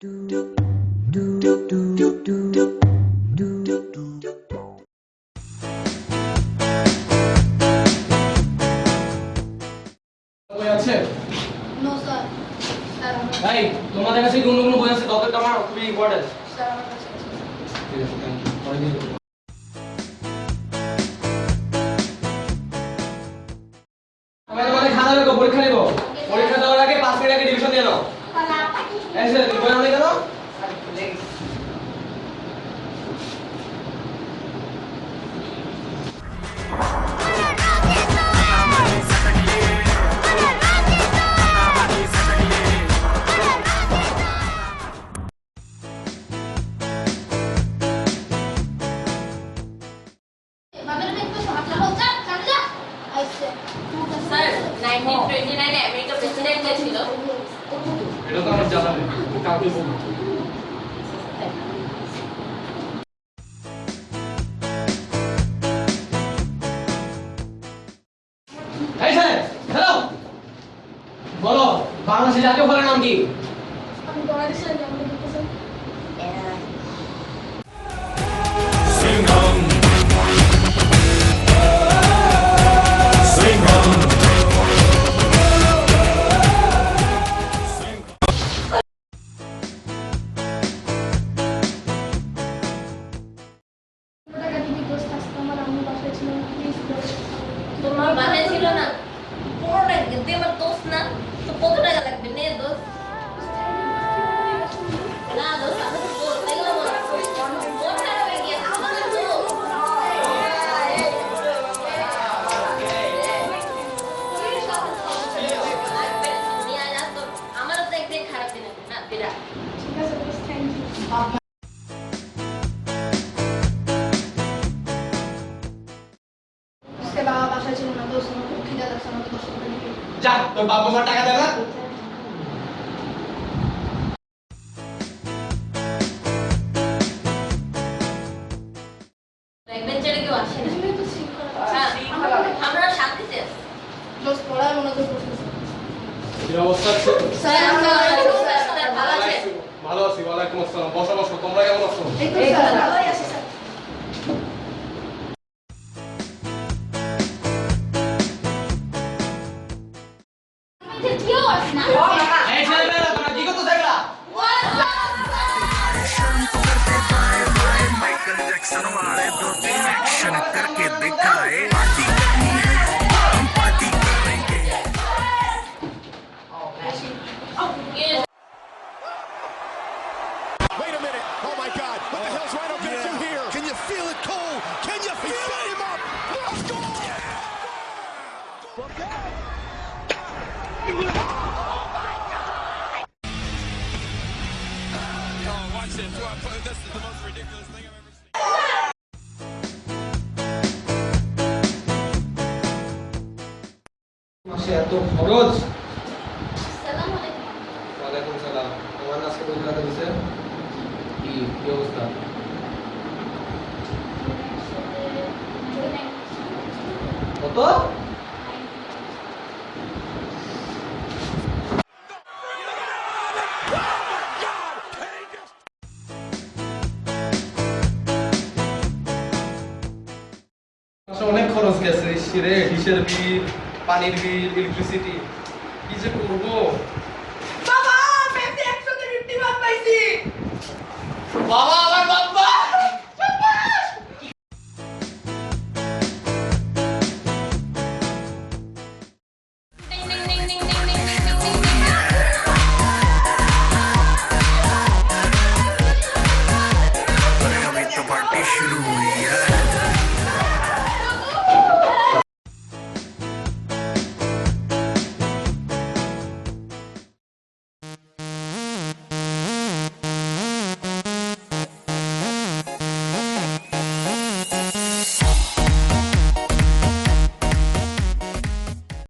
No, sir. ভাই তোমাদের কাছে কোন কোন বই আছে ততটা আমার খুবই ইম্পর্টেন্ট Sir, আমার কাছে আছে। ঠিক আছে থ্যাংক ইউ পরে দিয়ে দেবো আমি তোমাদের খাতা দেখো পরীক্ষা নিব পরীক্ষা দেওয়ার আগে 5 মিনিট আগে রিভিশন দিয়ে নাও এসে তুমি বই আনলে কেন স্যার 1929 এ আমেরিকা প্রেসিডেন্ট কে ছিল? এটা তো আমার জানা নেই কাউকে বলবো এই স্যার হ্যালো বলো বাংলাদেশের জাতীয় ফলের নাম কি আমি বাংলাদেশের জন্ম দিতেছি। টাকা দিবি দোস্ত আজকে আমার আম্মু বাসায় ছিল না প্লিজ দোস্ত তোমার বাসায় ছিল না? পুরোটা গেতে আমার দোস্ত না তো কত টাকা লাগবে নে দোস্ত না দোস্ত আমি তো বল এগুলো বল বল না হয়ে গিয়ে আমার তো আমারও তো একদিন খারাপ দিন আছে না বিরা ঠিক আছে দোস্ত থ্যাংক ইউ আজকে বাবা বাসায় ছিল না দোস্ত আমার খুব খিদে লাগছে আমাকে 10 টাকা দিবি যা তোর বাবা মা টাকা দেবে না ব্যাকবেঞ্চারে কেউ আসে না তুমি তো শৃঙ্খলা হ্যাঁ আমরা শান্তিতে আছি দোস্ত পড়ায় মনোযোগ করতেছে কি অবস্থা আছে স্যার আমরা স্যার ভালো আছে ভালো আছি ওয়ালাইকুম আসসালাম বসো বসো তোমরা কেমন আছো এই তো স্যার ভালোই আছি স্যার এই ছেলেমেয়েরা তোমরা কি করতেছো এগুলা माइकल जैक्सन वाले 2-3 एक्शन करके दिखाए पार्टी करनी है हम पार्टी करेंगे Wait a minute. Oh my God. What the hell's Rhino going to do here? Can you feel it, Cole? Can you feel it? Him up. Let's go. Oh, watch this. This is the most ridiculous thing I've ever seen. মাসে এত খরচ আসসালামু আলাইকুম ওয়ালাইকুম সালাম তোমার আজকে কোন টাকা দিছে কি কি অবস্থা কত অনেক খরচ গেছে রে ডিশের বিল পানির বিল ইলেকট্রিসিটি কি যে করবো বাবা আমি 150 পাইছি বাবা